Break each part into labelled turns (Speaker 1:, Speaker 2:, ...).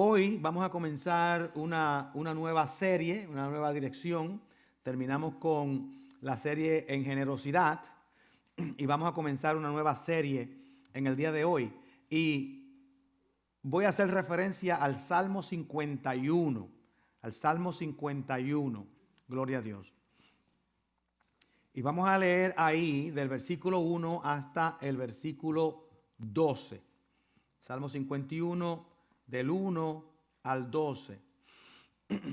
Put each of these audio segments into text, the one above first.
Speaker 1: Hoy vamos a comenzar una nueva serie, una nueva dirección. Terminamos con la serie en generosidad y vamos a comenzar una nueva serie en el día de hoy. Y voy a hacer referencia al Salmo 51, al Salmo 51, gloria a Dios. Y vamos a leer ahí del versículo 1 hasta el versículo 12. Salmo 51, del 1 al 12.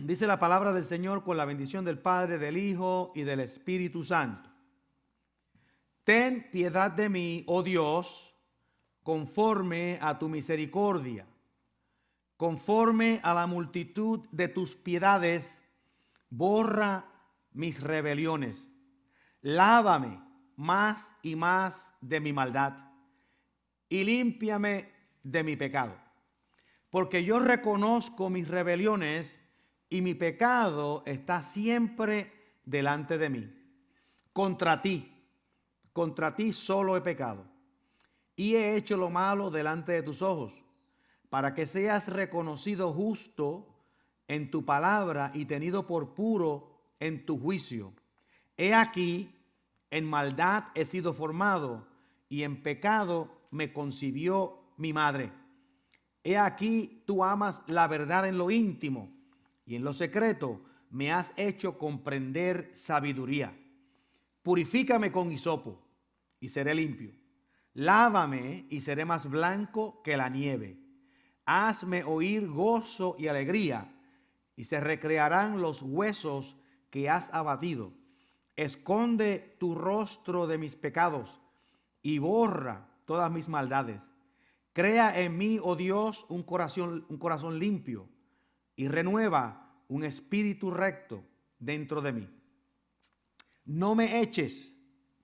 Speaker 1: Dice la palabra del Señor con la bendición del Padre, del Hijo y del Espíritu Santo. Ten piedad de mí, oh Dios, conforme a tu misericordia, conforme a la multitud de tus piedades, borra mis rebeliones. Lávame más y más de mi maldad y límpiame de mi pecado. Porque yo reconozco mis rebeliones y mi pecado está siempre delante de mí. Contra ti solo he pecado y he hecho lo malo delante de tus ojos, para que seas reconocido justo en tu palabra y tenido por puro en tu juicio. He aquí, en maldad he sido formado y en pecado me concibió mi madre. He aquí, tú amas la verdad en lo íntimo y en lo secreto me has hecho comprender sabiduría. Purifícame con hisopo y seré limpio. Lávame y seré más blanco que la nieve. Hazme oír gozo y alegría y se recrearán los huesos que has abatido. Esconde tu rostro de mis pecados y borra todas mis maldades. Crea en mí, oh Dios, un corazón limpio y renueva un espíritu recto dentro de mí. No me eches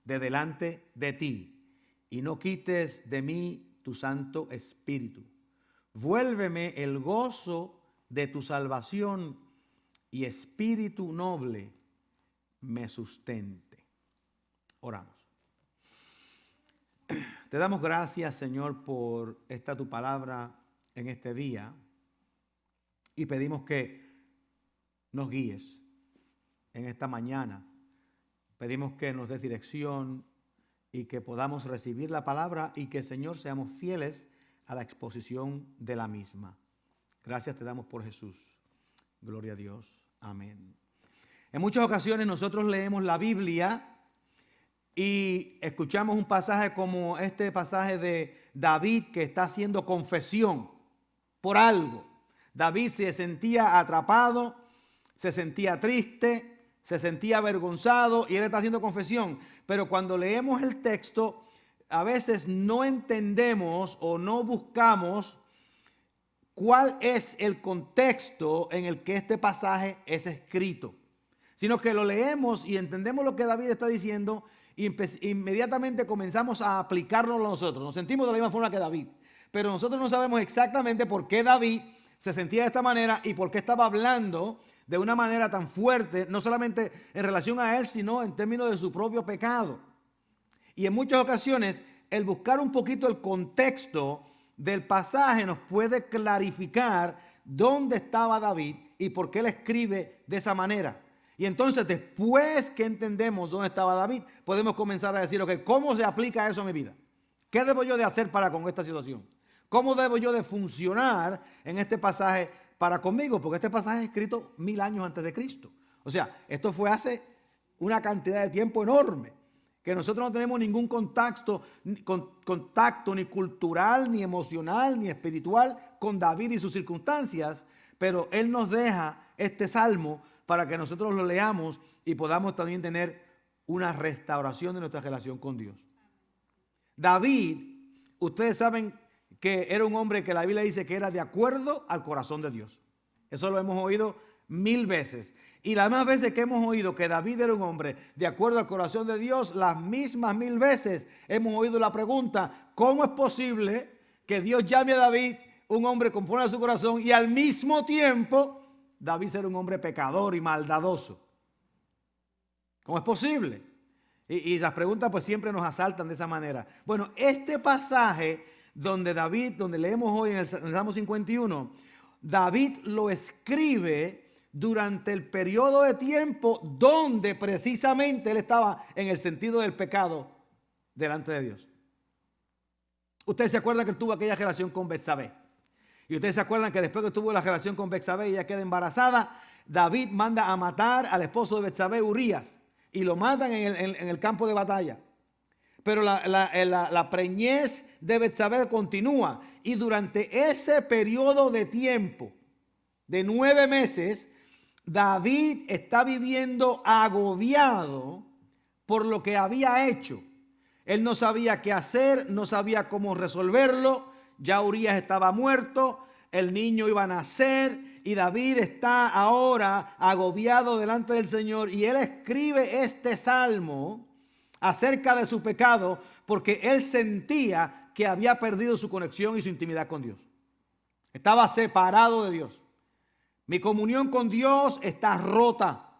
Speaker 1: de delante de ti y no quites de mí tu Santo Espíritu. Vuélveme el gozo de tu salvación y espíritu noble me sustente. Oramos. Te damos gracias, Señor, por esta tu palabra en este día y pedimos que nos guíes en esta mañana. Pedimos que nos des dirección y que podamos recibir la palabra y que, Señor, seamos fieles a la exposición de la misma. Gracias te damos por Jesús. Gloria a Dios. Amén. En muchas ocasiones nosotros leemos la Biblia y escuchamos un pasaje como este pasaje de David que está haciendo confesión por algo. David se sentía atrapado, se sentía triste, se sentía avergonzado y él está haciendo confesión. Pero cuando leemos el texto, a veces no entendemos o no buscamos cuál es el contexto en el que este pasaje es escrito, sino que lo leemos y entendemos lo que David está diciendo y inmediatamente comenzamos a aplicarlo a nosotros. Nos sentimos de la misma forma que David, pero nosotros no sabemos exactamente por qué David se sentía de esta manera y por qué estaba hablando de una manera tan fuerte, no solamente en relación a él, sino en términos de su propio pecado. Y en muchas ocasiones, el buscar un poquito el contexto del pasaje nos puede clarificar dónde estaba David y por qué él escribe de esa manera. Y entonces, después que entendemos dónde estaba David, podemos comenzar a decir, ok, ¿cómo se aplica eso a mi vida? ¿Qué debo yo de hacer para con esta situación? ¿Cómo debo yo de funcionar en este pasaje para conmigo? Porque este pasaje es escrito 1000 años antes de Cristo. O sea, esto fue hace una cantidad de tiempo enorme, que nosotros no tenemos ningún contacto ni cultural, ni emocional, ni espiritual con David y sus circunstancias, pero él nos deja este salmo para que nosotros lo leamos y podamos también tener una restauración de nuestra relación con Dios. David, ustedes saben que era un hombre que la Biblia dice que era de acuerdo al corazón de Dios. Eso lo hemos oído 1000 veces. Y las más veces que hemos oído que David era un hombre de acuerdo al corazón de Dios, las mismas 1000 veces hemos oído la pregunta, ¿cómo es posible que Dios llame a David un hombre conforme a su corazón y al mismo tiempo David ser un hombre pecador y maldadoso? ¿Cómo es posible? Y las preguntas pues siempre nos asaltan de esa manera. Bueno, este pasaje donde leemos hoy en el Salmo 51, David lo escribe durante el periodo de tiempo donde precisamente él estaba en el sentido del pecado delante de Dios. Ustedes se acuerdan que él tuvo aquella relación con Betsabé. Y ustedes se acuerdan que después que tuvo la relación con Betsabé y ella queda embarazada, David manda a matar al esposo de Betsabé, Urías, y lo matan en el campo de batalla. Pero la preñez de Betsabé continúa. Y durante ese periodo de tiempo de 9 meses, David está viviendo agobiado por lo que había hecho. Él no sabía qué hacer, no sabía cómo resolverlo. Ya Urías estaba muerto, el niño iba a nacer y David está ahora agobiado delante del Señor. Y él escribe este salmo acerca de su pecado porque él sentía que había perdido su conexión y su intimidad con Dios. Estaba separado de Dios. Mi comunión con Dios está rota.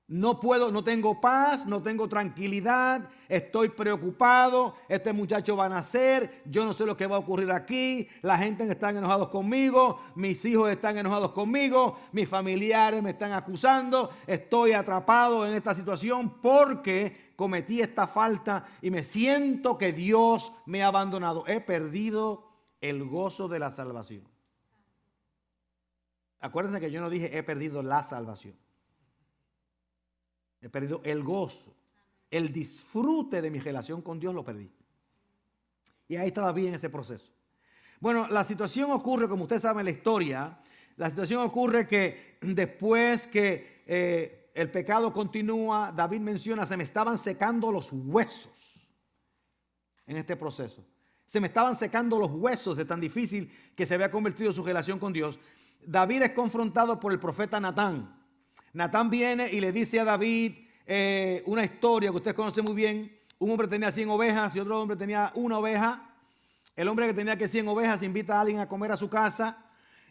Speaker 1: No puedo, no tengo paz, no tengo tranquilidad, estoy preocupado, este muchacho va a nacer, yo no sé lo que va a ocurrir aquí, la gente está enojados conmigo, mis hijos están enojados conmigo, mis familiares me están acusando, estoy atrapado en esta situación porque cometí esta falta y me siento que Dios me ha abandonado. He perdido el gozo de la salvación. Acuérdense que yo no dije he perdido la salvación. He perdido el gozo, el disfrute de mi relación con Dios lo perdí. Y ahí está David en ese proceso. Bueno, la situación ocurre, como ustedes saben la historia, la situación ocurre que después que el pecado continúa, David menciona, se me estaban secando los huesos en este proceso. Se me estaban secando los huesos de tan difícil que se había convertido su relación con Dios. David es confrontado por el profeta Natán. Natán viene y le dice a David una historia que ustedes conocen muy bien. Un hombre tenía 100 ovejas y otro hombre tenía una oveja. El hombre que tenía 100 ovejas invita a alguien a comer a su casa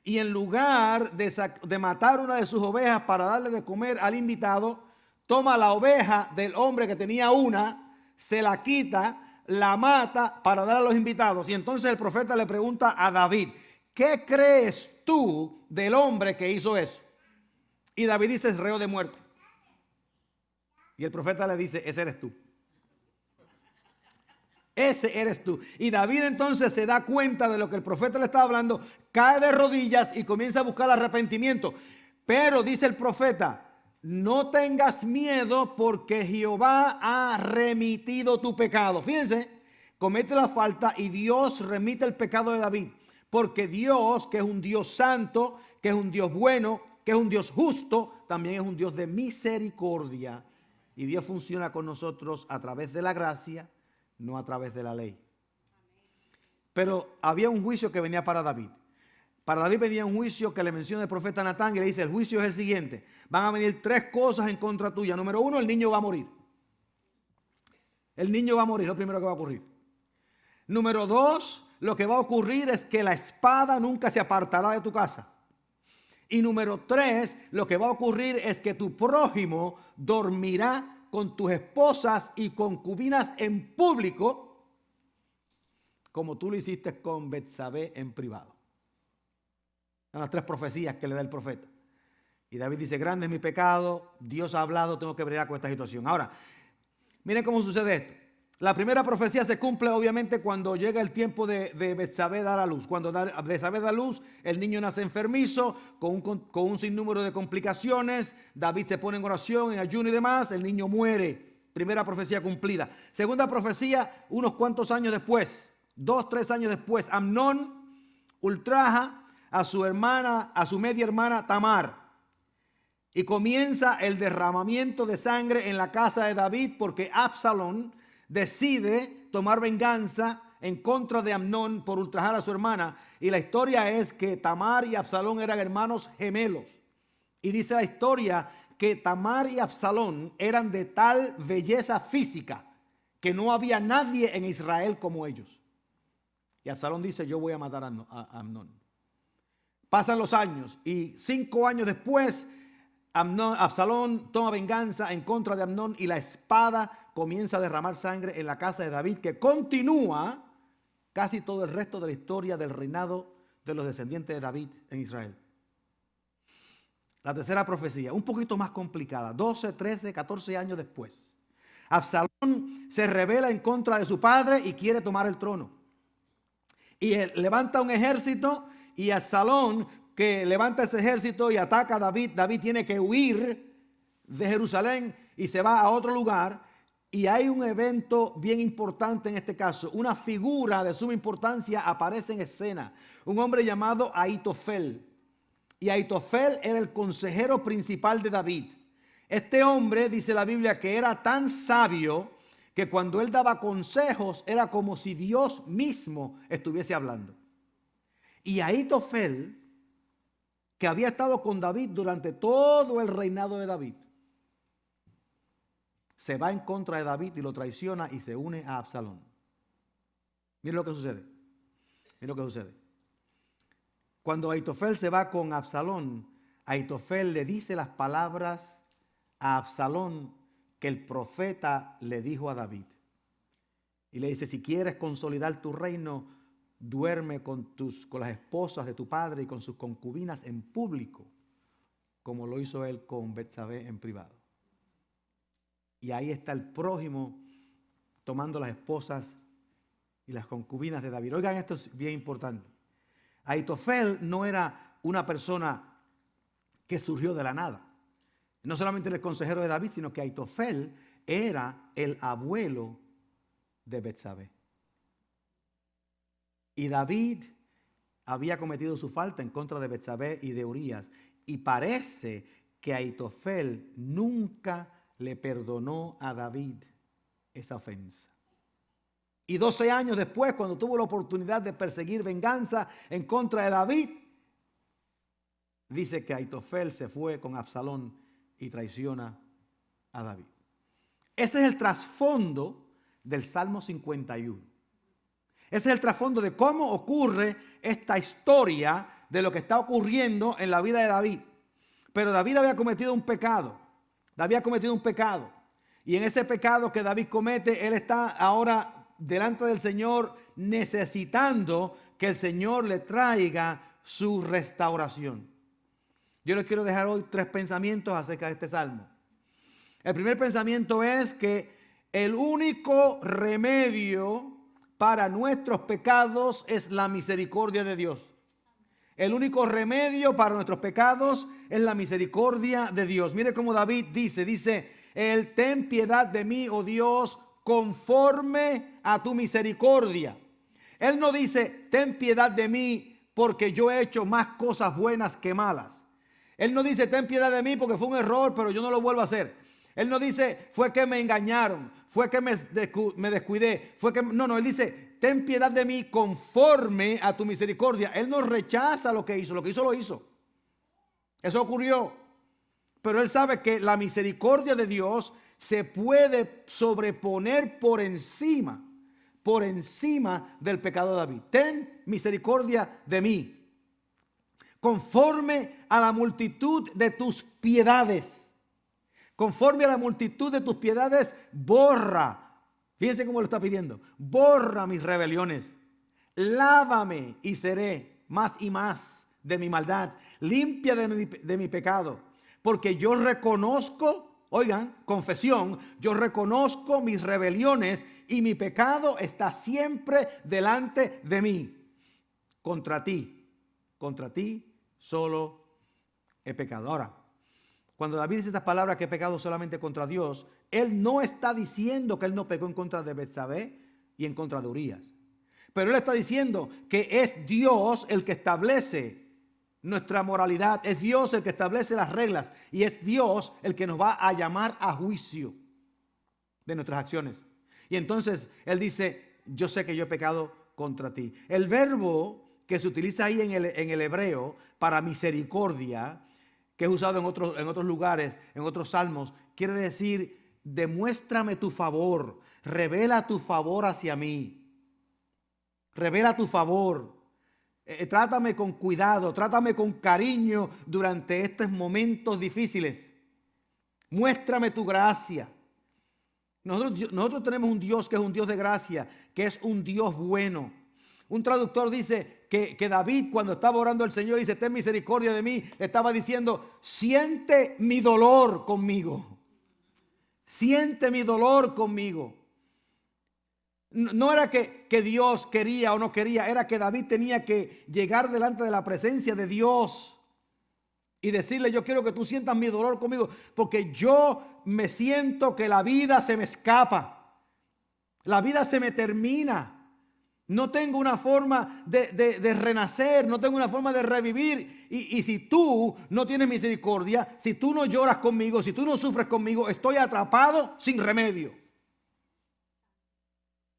Speaker 1: y en lugar de matar una de sus ovejas para darle de comer al invitado, toma la oveja del hombre que tenía una, se la quita, la mata para dar a los invitados. Y entonces el profeta le pregunta a David, ¿qué crees tú del hombre que hizo eso? Y David dice, es reo de muerte. Y el profeta le dice, ese eres tú. Ese eres tú. Y David entonces se da cuenta de lo que el profeta le estaba hablando, cae de rodillas y comienza a buscar arrepentimiento. Pero dice el profeta, no tengas miedo porque Jehová ha remitido tu pecado. Fíjense, comete la falta y Dios remite el pecado de David. Porque Dios, que es un Dios santo, que es un Dios bueno, que es un Dios justo, también es un Dios de misericordia. Y Dios funciona con nosotros a través de la gracia, no a través de la ley. Pero había un juicio que venía para David. Para David venía un juicio que le menciona el profeta Natán y le dice, el juicio es el siguiente. Van a venir 3 cosas en contra tuya. Número 1, el niño va a morir. El niño va a morir, lo primero que va a ocurrir. Número 2, lo que va a ocurrir es que la espada nunca se apartará de tu casa. Y número 3, lo que va a ocurrir es que tu prójimo dormirá con tus esposas y concubinas en público, como tú lo hiciste con Betsabé en privado. Son las 3 profecías que le da el profeta. Y David dice, grande es mi pecado, Dios ha hablado, tengo que bregar con esta situación. Ahora, miren cómo sucede esto. La primera profecía se cumple obviamente cuando llega el tiempo de Betsabé dar a luz. Cuando Betsabé da a luz, el niño nace enfermizo, con un sinnúmero de complicaciones. David se pone en oración, en ayuno y demás. El niño muere. Primera profecía cumplida. Segunda profecía, unos cuantos años después, 2, 3 años después, Amnón ultraja a su hermana, a su media hermana Tamar. Y comienza el derramamiento de sangre en la casa de David porque Absalón decide tomar venganza en contra de Amnón por ultrajar a su hermana. Y la historia es que Tamar y Absalón eran hermanos gemelos. Y dice la historia que Tamar y Absalón eran de tal belleza física que no había nadie en Israel como ellos. Y Absalón dice, yo voy a matar a Amnón. Pasan los años y 5 años después Absalón toma venganza en contra de Amnón y la espada comienza a derramar sangre en la casa de David, que continúa casi todo el resto de la historia del reinado de los descendientes de David en Israel. La tercera profecía, un poquito más complicada, 12, 13, 14 años después. Absalón se rebela en contra de su padre y quiere tomar el trono. Y él levanta un ejército, y Absalón, que levanta ese ejército y ataca a David, David tiene que huir de Jerusalén y se va a otro lugar. Y hay un evento bien importante en este caso. Una figura de suma importancia aparece en escena. Un hombre llamado Ahitofel. Y Ahitofel era el consejero principal de David. Este hombre, dice la Biblia, que era tan sabio que cuando él daba consejos era como si Dios mismo estuviese hablando. Y Ahitofel, que había estado con David durante todo el reinado de David, se va en contra de David y lo traiciona y se une a Absalón. Miren lo que sucede. Miren lo que sucede. Cuando Ahitofel se va con Absalón, Ahitofel le dice las palabras a Absalón que el profeta le dijo a David. Y le dice, si quieres consolidar tu reino, duerme con las esposas de tu padre y con sus concubinas en público, como lo hizo él con Betsabé en privado. Y ahí está el prójimo tomando las esposas y las concubinas de David. Oigan, esto es bien importante. Ahitofel no era una persona que surgió de la nada. No solamente era el consejero de David, sino que Ahitofel era el abuelo de Betsabé. Y David había cometido su falta en contra de Betsabé y de Urías. Y parece que Ahitofel nunca le perdonó a David esa ofensa. Y 12 años después, cuando tuvo la oportunidad de perseguir venganza en contra de David, dice que Ahitofel se fue con Absalón y traiciona a David. Ese es el trasfondo del Salmo 51. Ese es el trasfondo de cómo ocurre esta historia de lo que está ocurriendo en la vida de David. Pero David había cometido un pecado. David ha cometido un pecado. Y en ese pecado que David comete, él está ahora delante del Señor necesitando que el Señor le traiga su restauración. Yo les quiero dejar hoy 3 pensamientos acerca de este salmo. El primer pensamiento es que el único remedio para nuestros pecados es la misericordia de Dios. El único remedio para nuestros pecados es la misericordia de Dios. Mire cómo David dice, el ten piedad de mí, oh Dios, conforme a tu misericordia. Él no dice, ten piedad de mí porque yo he hecho más cosas buenas que malas. Él no dice, ten piedad de mí porque fue un error, pero yo no lo vuelvo a hacer. Él no dice, fue que me engañaron, fue que me descuidé, No, él dice, ten piedad de mí conforme a tu misericordia. Él no rechaza lo que hizo, lo hizo. Eso ocurrió. Pero él sabe que la misericordia de Dios se puede sobreponer por encima del pecado de David. Ten misericordia de mí, conforme a la multitud de tus piedades. Conforme a la multitud de tus piedades, borra. Fíjense cómo lo está pidiendo. Borra mis rebeliones. Lávame y seré más y más de mi maldad. Limpia de mi pecado. Porque yo reconozco, oigan, confesión, yo reconozco mis rebeliones y mi pecado está siempre delante de mí. Contra ti solo he pecado. Ahora, cuando David dice estas palabras que he pecado solamente contra Dios, él no está diciendo que él no pecó en contra de Betsabé y en contra de Urías. Pero él está diciendo que es Dios el que establece nuestra moralidad, es Dios el que establece las reglas y es Dios el que nos va a llamar a juicio de nuestras acciones. Y entonces él dice, yo sé que yo he pecado contra ti. El verbo que se utiliza ahí en el hebreo para misericordia, que es usado en otros lugares, en otros salmos, quiere decir, demuéstrame tu favor, revela tu favor hacia mí, revela tu favor, trátame con cuidado, trátame con cariño durante estos momentos difíciles, muéstrame tu gracia. Nosotros tenemos un Dios que es un Dios de gracia, que es un Dios bueno. Un traductor dice, que David, cuando estaba orando al Señor, dice, ten misericordia de mí, estaba diciendo, siente mi dolor conmigo. Siente mi dolor conmigo. No era que Dios quería o no quería, era que David tenía que llegar delante de la presencia de Dios y decirle, yo quiero que tú sientas mi dolor conmigo, porque yo me siento que la vida se me escapa, la vida se me termina. No tengo una forma de renacer, no tengo una forma de revivir. Y si tú no tienes misericordia, si tú no lloras conmigo, si tú no sufres conmigo, estoy atrapado sin remedio.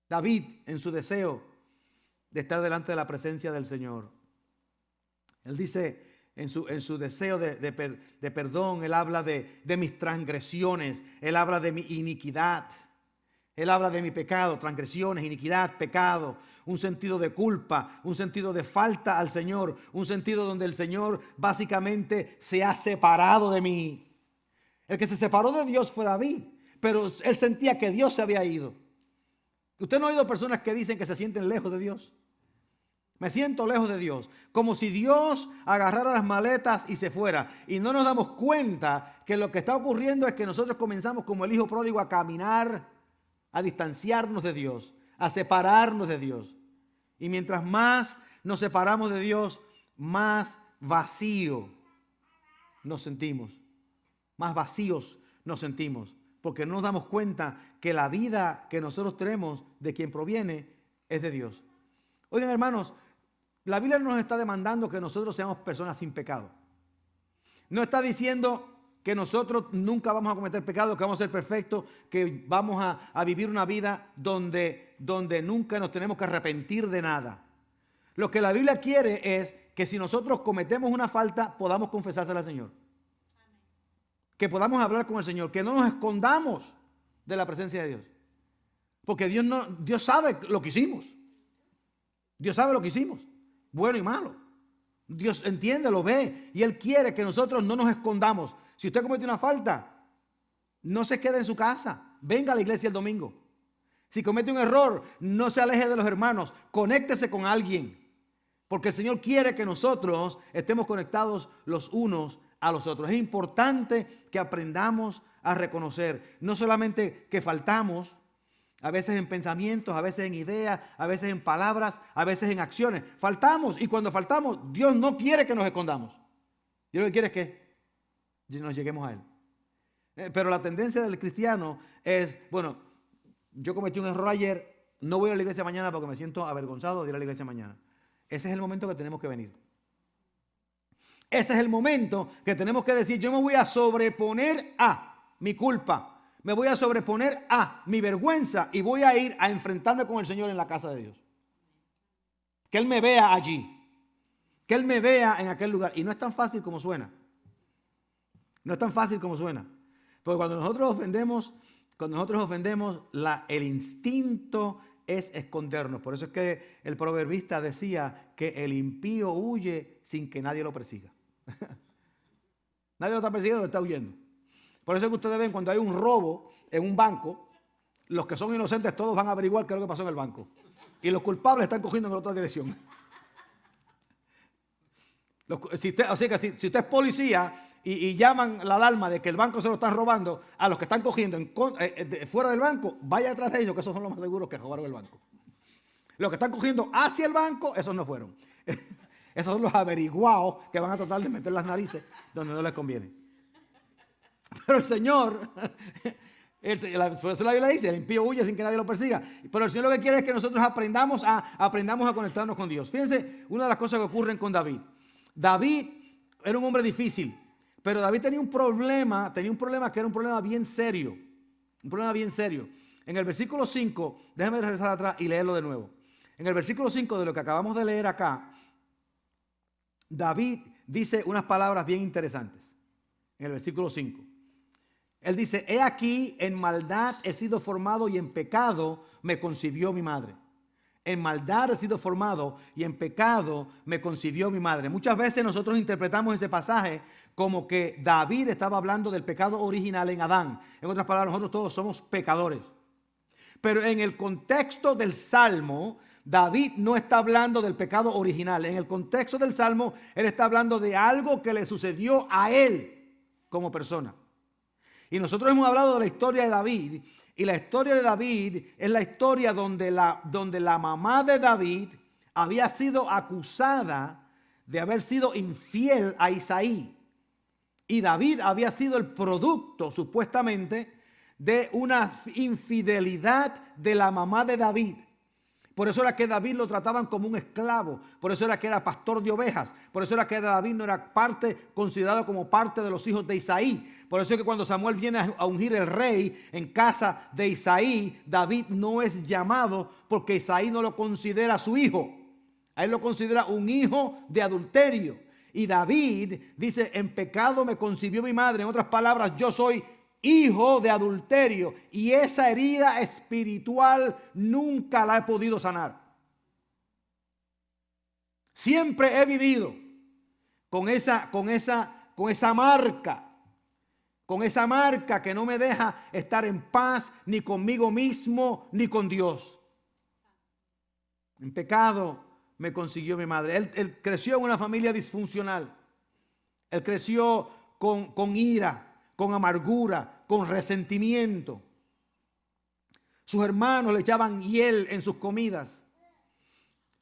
Speaker 1: David, en su deseo de estar delante de la presencia del Señor, él dice, en su deseo de perdón, él habla de mis transgresiones, él habla de mi iniquidad, él habla de mi pecado, transgresiones, iniquidad, pecado, un sentido de culpa, un sentido de falta al Señor, un sentido donde el Señor básicamente se ha separado de mí. El que se separó de Dios fue David, pero él sentía que Dios se había ido. ¿Usted no ha oído personas que dicen que se sienten lejos de Dios? Me siento lejos de Dios, como si Dios agarrara las maletas y se fuera. Y no nos damos cuenta que lo que está ocurriendo es que nosotros comenzamos como el hijo pródigo a caminar, a distanciarnos de Dios, a separarnos de Dios. Y mientras más nos separamos de Dios, más vacío nos sentimos, más vacíos nos sentimos, porque no nos damos cuenta que la vida que nosotros tenemos de quien proviene es de Dios. Oigan, hermanos, la Biblia no nos está demandando que nosotros seamos personas sin pecado. No está diciendo que nosotros nunca vamos a cometer pecado, que vamos a ser perfectos, que vamos a vivir una vida donde nunca nos tenemos que arrepentir de nada. Lo que la Biblia quiere es que si nosotros cometemos una falta, podamos confesársela al Señor. Que podamos hablar con el Señor, que no nos escondamos de la presencia de Dios. Porque Dios sabe lo que hicimos. Dios sabe lo que hicimos, bueno y malo. Dios entiende, lo ve, y Él quiere que nosotros no nos escondamos. Si usted comete una falta, no se quede en su casa, venga a la iglesia el domingo. Si comete un error, no se aleje de los hermanos, conéctese con alguien, porque el Señor quiere que nosotros estemos conectados los unos a los otros. Es importante que aprendamos a reconocer, no solamente que faltamos, a veces en pensamientos, a veces en ideas, a veces en palabras, a veces en acciones. Faltamos, y cuando faltamos, Dios no quiere que nos escondamos. Dios lo que quiere es que nos lleguemos a Él. Pero la tendencia del cristiano es, bueno, yo cometí un error ayer, no voy a la iglesia mañana porque me siento avergonzado de ir a la iglesia mañana. Ese es el momento que tenemos que venir. Ese es el momento que tenemos que decir, yo me voy a sobreponer a mi culpa. Me voy a sobreponer a mi vergüenza y voy a ir a enfrentarme con el Señor en la casa de Dios. Que Él me vea allí. Que Él me vea en aquel lugar. Y no es tan fácil como suena. No es tan fácil como suena. Porque cuando nosotros ofendemos, el instinto es escondernos. Por eso es que el proverbista decía que el impío huye sin que nadie lo persiga. Nadie lo está persiguiendo, lo está huyendo. Por eso es que ustedes ven cuando hay un robo en un banco, los que son inocentes todos van a averiguar qué es lo que pasó en el banco. Y los culpables están cogiendo en la otra dirección. Si usted es policía y llaman la alarma de que el banco se lo están robando, a los que están cogiendo fuera del banco, vaya atrás de ellos, que esos son los más seguros que robaron el banco. Los que están cogiendo hacia el banco, esos no fueron. Esos son los averiguados que van a tratar de meter las narices donde no les conviene. Pero el Señor, por eso la Biblia dice, el impío huye sin que nadie lo persiga. Pero el Señor lo que quiere es que nosotros aprendamos a conectarnos con Dios. Fíjense, una de las cosas que ocurren con David. David era un hombre difícil, pero David tenía un problema que era un problema bien serio. Un problema bien serio. En el versículo 5, déjame regresar atrás y leerlo de nuevo. En el versículo 5 de lo que acabamos de leer acá, David dice unas palabras bien interesantes. En el versículo 5. Él dice, he aquí, en maldad he sido formado y en pecado me concibió mi madre. En maldad he sido formado y en pecado me concibió mi madre. Muchas veces nosotros interpretamos ese pasaje como que David estaba hablando del pecado original en Adán. En otras palabras, nosotros todos somos pecadores. Pero en el contexto del Salmo, David no está hablando del pecado original. En el contexto del Salmo, él está hablando de algo que le sucedió a él como persona. Y nosotros hemos hablado de la historia de David. Y la historia de David es la historia donde la mamá de David había sido acusada de haber sido infiel a Isaí. Y David había sido el producto, supuestamente, de una infidelidad de la mamá de David. Por eso era que David lo trataban como un esclavo. Por eso era que era pastor de ovejas. Por eso era que David no era considerado como parte de los hijos de Isaí. Por eso es que cuando Samuel viene a ungir el rey en casa de Isaí, David no es llamado porque Isaí no lo considera su hijo. A él lo considera un hijo de adulterio. Y David dice, en pecado me concibió mi madre. En otras palabras, yo soy hijo de adulterio. Y esa herida espiritual nunca la he podido sanar. Siempre he vivido con esa marca. Con esa marca que no me deja estar en paz ni conmigo mismo ni con Dios. En pecado me consiguió mi madre. Él creció en una familia disfuncional. Él creció con ira, con amargura, con resentimiento. Sus hermanos le echaban hiel en sus comidas.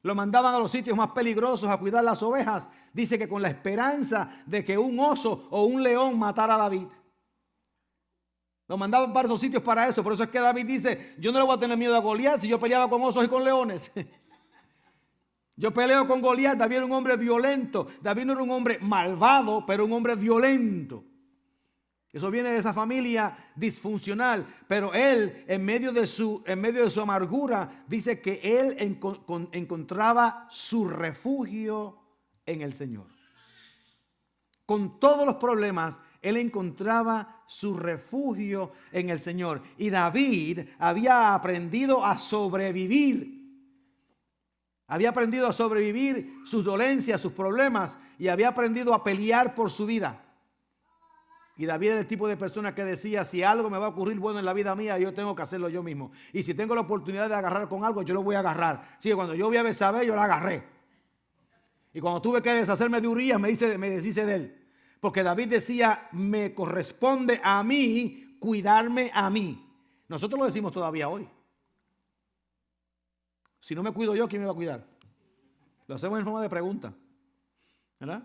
Speaker 1: Lo mandaban a los sitios más peligrosos a cuidar las ovejas. Dice que con la esperanza de que un oso o un león matara a David. Lo mandaban para esos sitios para eso. Por eso es que David dice, yo no le voy a tener miedo a Goliat si yo peleaba con osos y con leones. Yo peleo con Goliat. David era un hombre violento. David no era un hombre malvado, pero un hombre violento. Eso viene de esa familia disfuncional. Pero él, en medio de su amargura, dice que él encontraba su refugio en el Señor. Con todos los problemas, él encontraba su refugio en el Señor. Y David había aprendido a sobrevivir. Había aprendido a sobrevivir sus dolencias, sus problemas. Y había aprendido a pelear por su vida. Y David era el tipo de persona que decía, si algo me va a ocurrir bueno en la vida mía, yo tengo que hacerlo yo mismo. Y si tengo la oportunidad de agarrar con algo, yo lo voy a agarrar. Sí, cuando yo vi a Betsabé, yo la agarré. Y cuando tuve que deshacerme de Urías, me deshice de él. Porque David decía, me corresponde a mí cuidarme a mí. Nosotros lo decimos todavía hoy. Si no me cuido yo, ¿quién me va a cuidar? Lo hacemos en forma de pregunta, ¿verdad?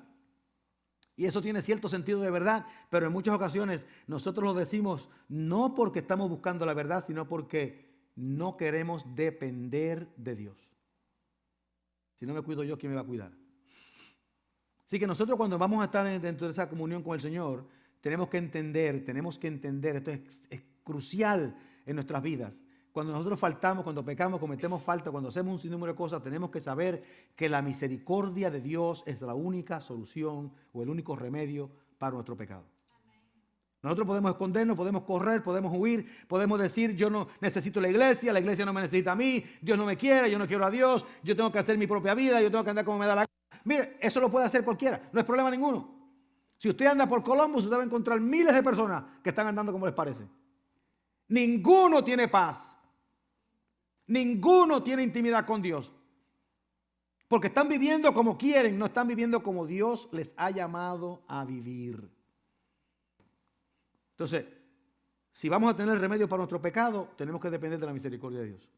Speaker 1: Y eso tiene cierto sentido de verdad, pero en muchas ocasiones nosotros lo decimos no porque estamos buscando la verdad, sino porque no queremos depender de Dios. Si no me cuido yo, ¿quién me va a cuidar? Así que nosotros cuando vamos a estar dentro de esa comunión con el Señor, tenemos que entender, esto es crucial en nuestras vidas. Cuando nosotros faltamos, cuando pecamos, cometemos falta, cuando hacemos un sinnúmero de cosas, tenemos que saber que la misericordia de Dios es la única solución o el único remedio para nuestro pecado. Nosotros podemos escondernos, podemos correr, podemos huir, podemos decir yo no necesito la iglesia no me necesita a mí, Dios no me quiere, yo no quiero a Dios, yo tengo que hacer mi propia vida, yo tengo que andar como me da la gana. Mire, eso lo puede hacer cualquiera, no es problema ninguno. Si usted anda por Columbus, usted va a encontrar miles de personas que están andando como les parece. Ninguno tiene paz. Ninguno tiene intimidad con Dios. Porque están viviendo como quieren, no están viviendo como Dios les ha llamado a vivir. Entonces, si vamos a tener remedio para nuestro pecado, tenemos que depender de la misericordia de Dios.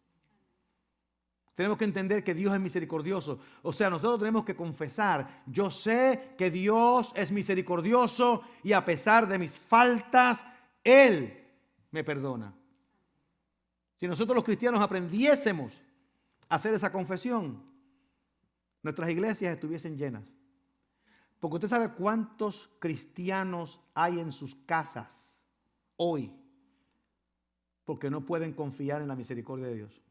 Speaker 1: Tenemos que entender que Dios es misericordioso. O sea, nosotros tenemos que confesar, yo sé que Dios es misericordioso y a pesar de mis faltas, Él me perdona. Si nosotros los cristianos aprendiésemos a hacer esa confesión, nuestras iglesias estuviesen llenas. Porque usted sabe cuántos cristianos hay en sus casas hoy porque no pueden confiar en la misericordia de Dios.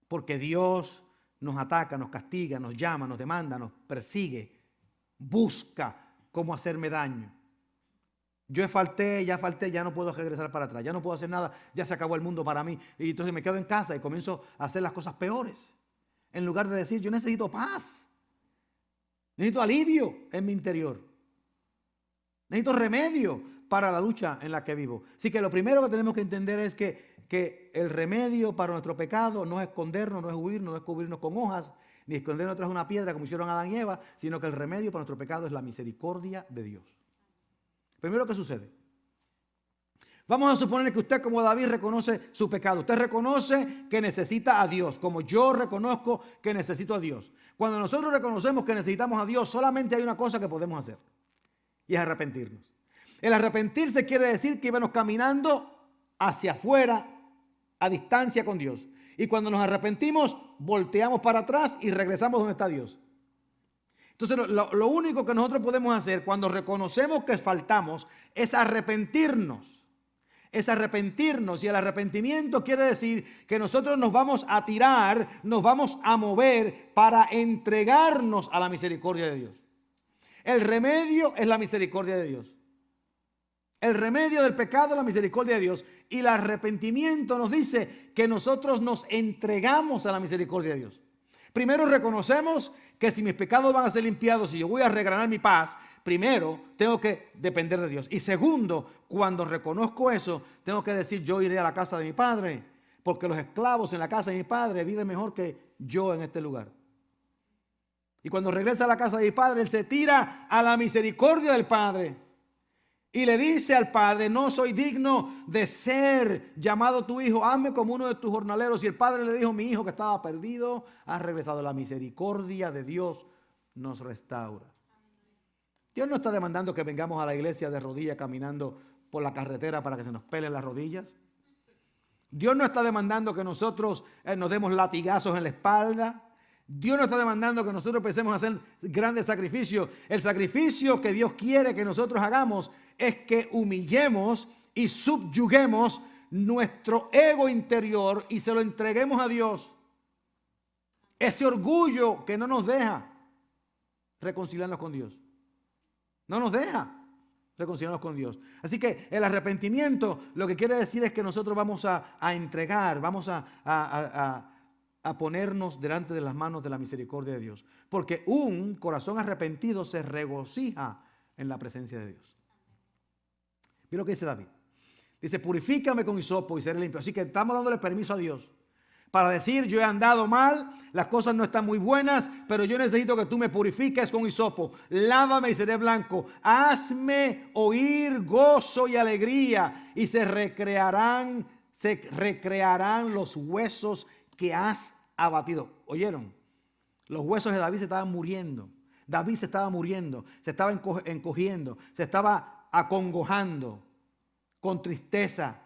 Speaker 1: Porque Dios nos ataca, nos castiga, nos llama, nos demanda, nos persigue, busca cómo hacerme daño. Yo falté, ya no puedo regresar para atrás, ya no puedo hacer nada, ya se acabó el mundo para mí. Y entonces me quedo en casa y comienzo a hacer las cosas peores. En lugar de decir, yo necesito paz, necesito alivio en mi interior, necesito remedio para la lucha en la que vivo. Así que lo primero que tenemos que entender es que que el remedio para nuestro pecado no es escondernos, no es huir, no es cubrirnos con hojas, ni escondernos tras una piedra como hicieron Adán y Eva, sino que el remedio para nuestro pecado es la misericordia de Dios. Primero, ¿qué sucede? Vamos a suponer que usted, como David, reconoce su pecado. Usted reconoce que necesita a Dios, como yo reconozco que necesito a Dios. Cuando nosotros reconocemos que necesitamos a Dios, solamente hay una cosa que podemos hacer, y es arrepentirnos. El arrepentirse quiere decir que íbamos caminando hacia afuera, a distancia con Dios. Y cuando nos arrepentimos, volteamos para atrás y regresamos donde está Dios. Entonces, lo único que nosotros podemos hacer cuando reconocemos que faltamos es arrepentirnos. Es arrepentirnos, y el arrepentimiento quiere decir que nosotros nos vamos a tirar, nos vamos a mover para entregarnos a la misericordia de Dios. El remedio es la misericordia de Dios. El remedio del pecado es la misericordia de Dios, y el arrepentimiento nos dice que nosotros nos entregamos a la misericordia de Dios. Primero reconocemos que si mis pecados van a ser limpiados y yo voy a regalar mi paz, primero tengo que depender de Dios. Y segundo, cuando reconozco eso, tengo que decir: yo iré a la casa de mi padre, porque los esclavos en la casa de mi padre viven mejor que yo en este lugar. Y cuando regresa a la casa de mi padre, él se tira a la misericordia del padre y le dice al padre: no soy digno de ser llamado tu hijo, hazme como uno de tus jornaleros. Y el padre le dijo: mi hijo que estaba perdido ha regresado. La misericordia de Dios nos restaura. Dios no está demandando que vengamos a la iglesia de rodillas caminando por la carretera para que se nos pelen las rodillas. Dios no está demandando que nosotros nos demos latigazos en la espalda. Dios no está demandando que nosotros empecemos a hacer grandes sacrificios. El sacrificio que Dios quiere que nosotros hagamos es que humillemos y subyuguemos nuestro ego interior y se lo entreguemos a Dios. Ese orgullo que no nos deja reconciliarnos con Dios. No nos deja reconciliarnos con Dios. Así que el arrepentimiento lo que quiere decir es que nosotros vamos a entregar, vamos a ponernos delante de las manos de la misericordia de Dios. Porque un corazón arrepentido se regocija en la presencia de Dios. Mira lo que dice David. Dice: purifícame con hisopo y seré limpio. Así que estamos dándole permiso a Dios para decir: yo he andado mal, las cosas no están muy buenas, pero yo necesito que tú me purifiques con hisopo. Lávame y seré blanco. Hazme oír gozo y alegría, y se recrearán los huesos que has abatido. ¿Oyeron? Los huesos de David se estaban muriendo. David se estaba muriendo, se estaba encogiendo, se estaba acongojando, con tristeza,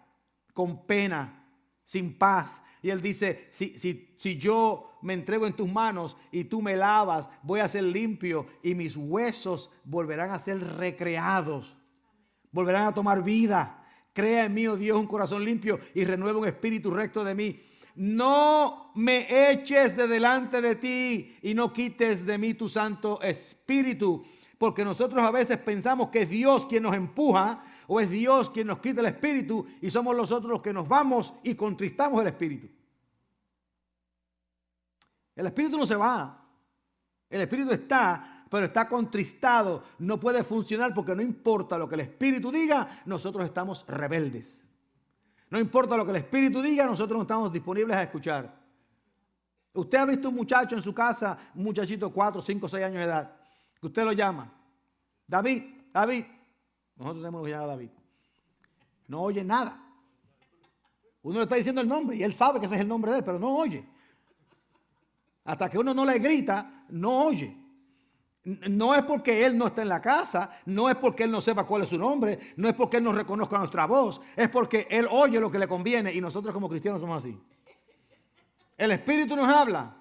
Speaker 1: con pena, sin paz. Y él dice: si yo me entrego en tus manos y tú me lavas, voy a ser limpio y mis huesos volverán a ser recreados, volverán a tomar vida. Crea en mí, oh Dios, un corazón limpio y renueva un espíritu recto de mí. No me eches de delante de ti y no quites de mí tu Santo Espíritu. Porque nosotros a veces pensamos que es Dios quien nos empuja o es Dios quien nos quita el Espíritu, y somos nosotros los que nos vamos y contristamos el Espíritu. El Espíritu no se va. El Espíritu está, pero está contristado. No puede funcionar porque no importa lo que el Espíritu diga, nosotros estamos rebeldes. No importa lo que el Espíritu diga, nosotros no estamos disponibles a escuchar. Usted ha visto un muchacho en su casa, un muchachito 4, 5, 6 años de edad, que usted lo llama: David, David. Nosotros tenemos que llamar a David. No oye nada. Uno le está diciendo el nombre y él sabe que ese es el nombre de él, pero no oye. Hasta que uno no le grita, no oye. No es porque él no está en la casa, no es porque él no sepa cuál es su nombre, no es porque él no reconozca nuestra voz, es porque él oye lo que le conviene, y nosotros como cristianos somos así. El Espíritu nos habla.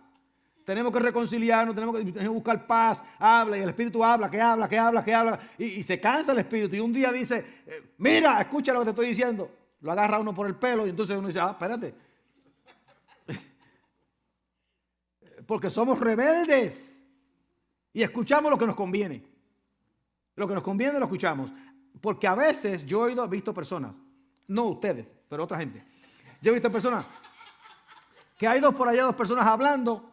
Speaker 1: Tenemos que reconciliarnos, tenemos que buscar paz. Habla, y el Espíritu habla, que habla, que habla, que habla. Y se cansa el Espíritu. Y un día dice: mira, escucha lo que te estoy diciendo. Lo agarra uno por el pelo y entonces uno dice: espérate. Porque somos rebeldes. Y escuchamos lo que nos conviene. Lo que nos conviene lo escuchamos. Porque a veces yo he visto personas, no ustedes, pero otra gente. Yo he visto personas que hay por allá dos personas hablando,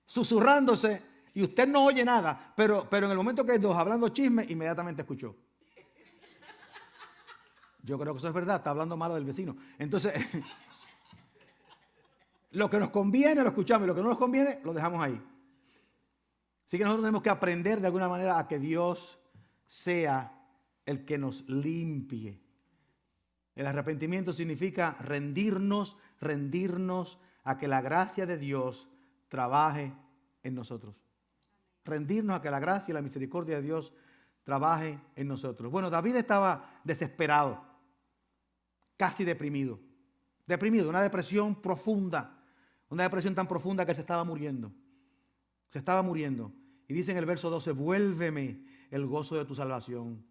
Speaker 1: susurrándose, y usted no oye nada, pero en el momento que hay dos hablando chisme, inmediatamente escuchó. Yo creo que eso es verdad, está hablando malo del vecino. Entonces, Lo que nos conviene lo escuchamos y lo que no nos conviene lo dejamos ahí. Así que nosotros tenemos que aprender de alguna manera a que Dios sea el que nos limpie. El arrepentimiento significa rendirnos a que la gracia de Dios trabaje en nosotros. Rendirnos a que la gracia y la misericordia de Dios trabaje en nosotros. Bueno, David estaba desesperado, casi deprimido. Deprimido, una depresión profunda. Una depresión tan profunda que se estaba muriendo. Se estaba muriendo. Y dice en el verso 12, vuélveme el gozo de tu salvación.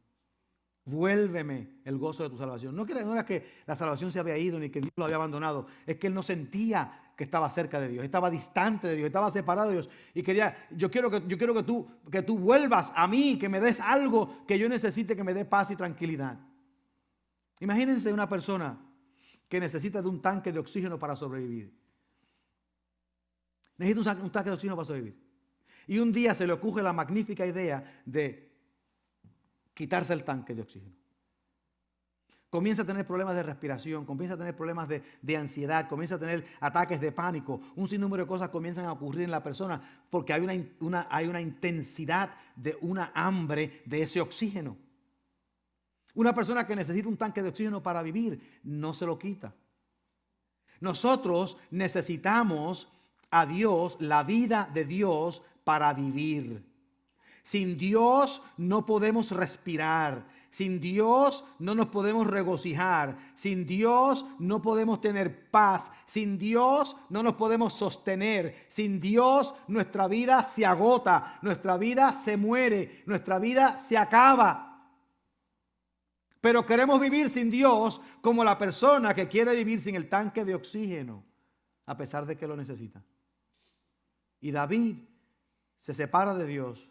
Speaker 1: Vuélveme el gozo de tu salvación. No era que la salvación se había ido ni que Dios lo había abandonado. Es que él no sentía que estaba cerca de Dios. Estaba distante de Dios. Estaba separado de Dios. Y quería, yo quiero que tú vuelvas a mí. Que me des algo que yo necesite, que me dé paz y tranquilidad. Imagínense una persona que necesita de un tanque de oxígeno para sobrevivir. Necesita un tanque de oxígeno para sobrevivir. Y un día se le ocurre la magnífica idea de quitarse el tanque de oxígeno. Comienza a tener problemas de respiración, comienza a tener problemas de ansiedad, comienza a tener ataques de pánico. Un sinnúmero de cosas comienzan a ocurrir en la persona porque hay una intensidad de una hambre de ese oxígeno. Una persona que necesita un tanque de oxígeno para vivir no se lo quita. Nosotros necesitamos a Dios, la vida de Dios para vivir. Sin Dios no podemos respirar. Sin Dios no nos podemos regocijar. Sin Dios no podemos tener paz. Sin Dios no nos podemos sostener. Sin Dios nuestra vida se agota. Nuestra vida se muere. Nuestra vida se acaba. Pero queremos vivir sin Dios como la persona que quiere vivir sin el tanque de oxígeno, a pesar de que lo necesita. Y David se separa de Dios,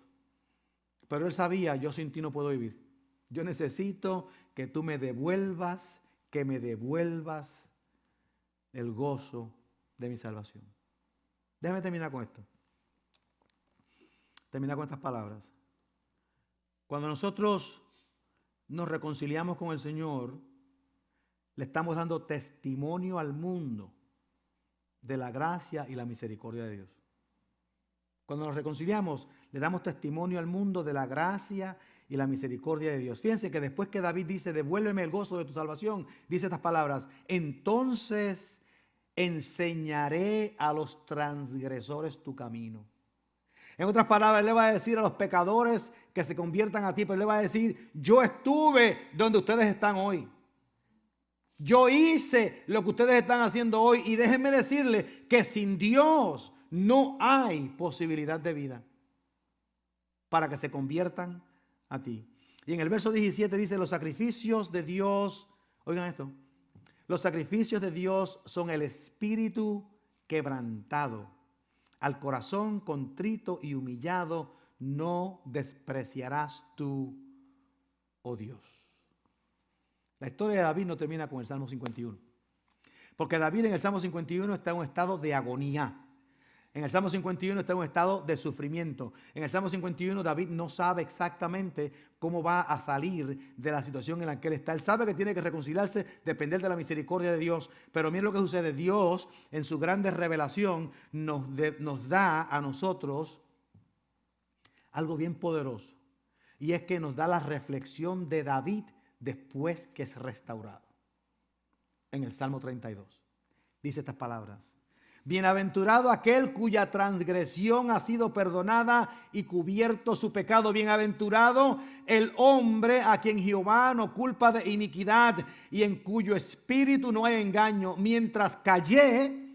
Speaker 1: pero él sabía, yo sin ti no puedo vivir. Yo necesito que tú me devuelvas el gozo de mi salvación. Déjame terminar con esto. Terminar con estas palabras. Cuando nosotros nos reconciliamos con el Señor, le estamos dando testimonio al mundo de la gracia y la misericordia de Dios. Cuando nos reconciliamos, le damos testimonio al mundo de la gracia y la misericordia de Dios. Fíjense que después que David dice, devuélveme el gozo de tu salvación, dice estas palabras, entonces enseñaré a los transgresores tu camino. En otras palabras, él le va a decir a los pecadores que se conviertan a ti, pero él le va a decir, yo estuve donde ustedes están hoy. Yo hice lo que ustedes están haciendo hoy y déjenme decirles que sin Dios no hay posibilidad de vida para que se conviertan a ti. Y en el verso 17 dice, los sacrificios de Dios, oigan esto, los sacrificios de Dios son el espíritu quebrantado. Al corazón contrito y humillado no despreciarás tú, oh Dios. La historia de David no termina con el Salmo 51. Porque David en el Salmo 51 está en un estado de agonía. En el Salmo 51 está en un estado de sufrimiento. En el Salmo 51 David no sabe exactamente cómo va a salir de la situación en la que él está. Él sabe que tiene que reconciliarse, depender de la misericordia de Dios. Pero miren lo que sucede. Dios en su grande revelación nos da a nosotros algo bien poderoso. Y es que nos da la reflexión de David después que es restaurado. En el Salmo 32 dice estas palabras. Bienaventurado aquel cuya transgresión ha sido perdonada y cubierto su pecado. Bienaventurado el hombre a quien Jehová no culpa de iniquidad y en cuyo espíritu no hay engaño. Mientras callé,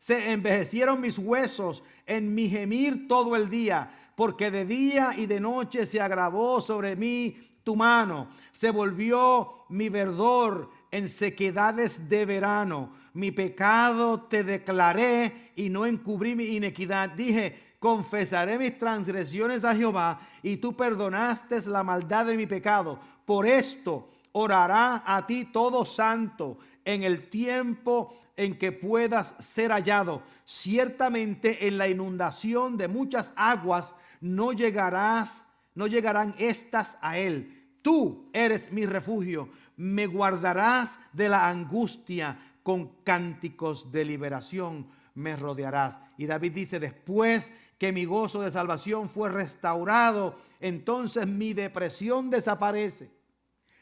Speaker 1: se envejecieron mis huesos en mi gemir todo el día, porque de día y de noche se agravó sobre mí tu mano. Se volvió mi verdor en sequedades de verano. Mi pecado te declaré y no encubrí mi iniquidad. Dije, confesaré mis transgresiones a Jehová y tú perdonaste la maldad de mi pecado. Por esto orará a ti todo santo en el tiempo en que puedas ser hallado. Ciertamente en la inundación de muchas aguas no llegarán estas a él. Tú eres mi refugio, me guardarás de la angustia. con cánticos de liberación me rodearás. Y David dice, después que mi gozo de salvación fue restaurado, entonces mi depresión desaparece.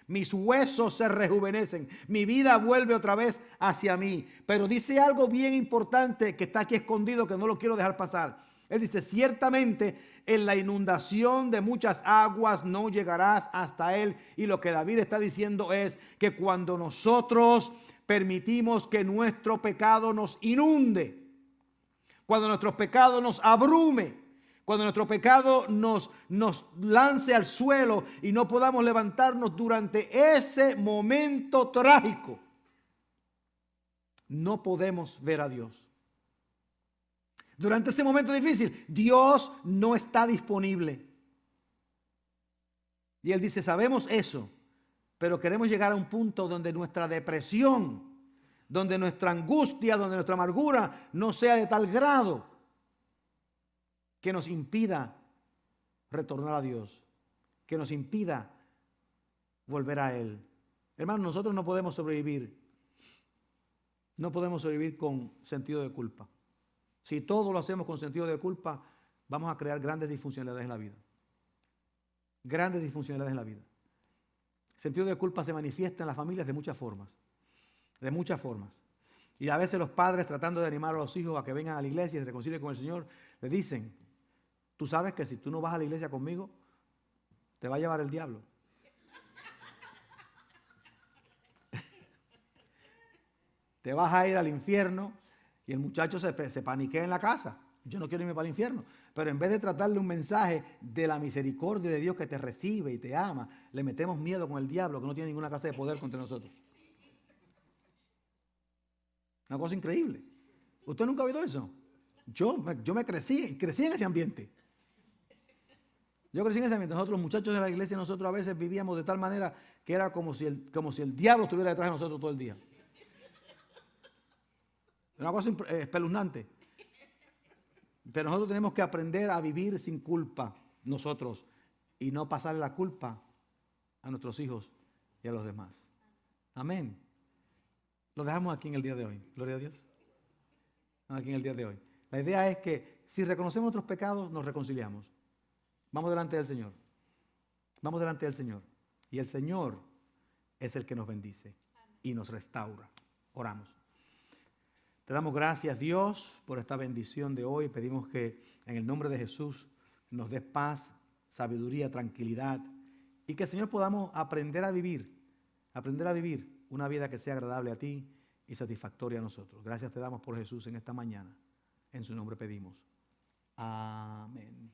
Speaker 1: Mis huesos se rejuvenecen. Mi vida vuelve otra vez hacia mí. Pero dice algo bien importante que está aquí escondido, que no lo quiero dejar pasar. Él dice, ciertamente en la inundación de muchas aguas no llegarás hasta él. Y lo que David está diciendo es que cuando nosotros permitimos que nuestro pecado nos inunde, cuando nuestro pecado nos abrume, cuando nuestro pecado nos lance al suelo y no podamos levantarnos durante ese momento trágico, no podemos ver a Dios. Durante ese momento difícil, Dios no está disponible. Y Él dice, sabemos eso, pero queremos llegar a un punto donde nuestra depresión, donde nuestra angustia, donde nuestra amargura no sea de tal grado que nos impida retornar a Dios, que nos impida volver a Él. Hermanos, nosotros no podemos sobrevivir con sentido de culpa. Si todo lo hacemos con sentido de culpa, vamos a crear grandes disfuncionalidades en la vida. Grandes disfuncionalidades en la vida. El sentido de culpa se manifiesta en las familias de muchas formas. De muchas formas. Y a veces los padres, tratando de animar a los hijos a que vengan a la iglesia y se reconcilien con el Señor, le dicen, tú sabes que si tú no vas a la iglesia conmigo, te va a llevar el diablo. Te vas a ir al infierno. Y el muchacho se paniquea en la casa. Yo no quiero irme para el infierno. Pero en vez de tratarle un mensaje de la misericordia de Dios que te recibe y te ama, le metemos miedo con el diablo que no tiene ninguna clase de poder contra nosotros. Una cosa increíble. ¿Usted nunca ha oído eso? Yo me crecí en ese ambiente. Yo crecí en ese ambiente. Nosotros, los muchachos de la iglesia, nosotros a veces vivíamos de tal manera que era como si el diablo estuviera detrás de nosotros todo el día. Una cosa espeluznante. Pero nosotros tenemos que aprender a vivir sin culpa, nosotros, y no pasarle la culpa a nuestros hijos y a los demás. Amén. Lo dejamos aquí en el día de hoy. Gloria a Dios. Aquí en el día de hoy. La idea es que si reconocemos nuestros pecados, nos reconciliamos. Vamos delante del Señor. Vamos delante del Señor. Y el Señor es el que nos bendice y nos restaura. Oramos. Te damos gracias, Dios, por esta bendición de hoy. Pedimos que en el nombre de Jesús nos des paz, sabiduría, tranquilidad y que, Señor, podamos aprender a vivir una vida que sea agradable a ti y satisfactoria a nosotros. Gracias te damos por Jesús en esta mañana. En su nombre pedimos. Amén.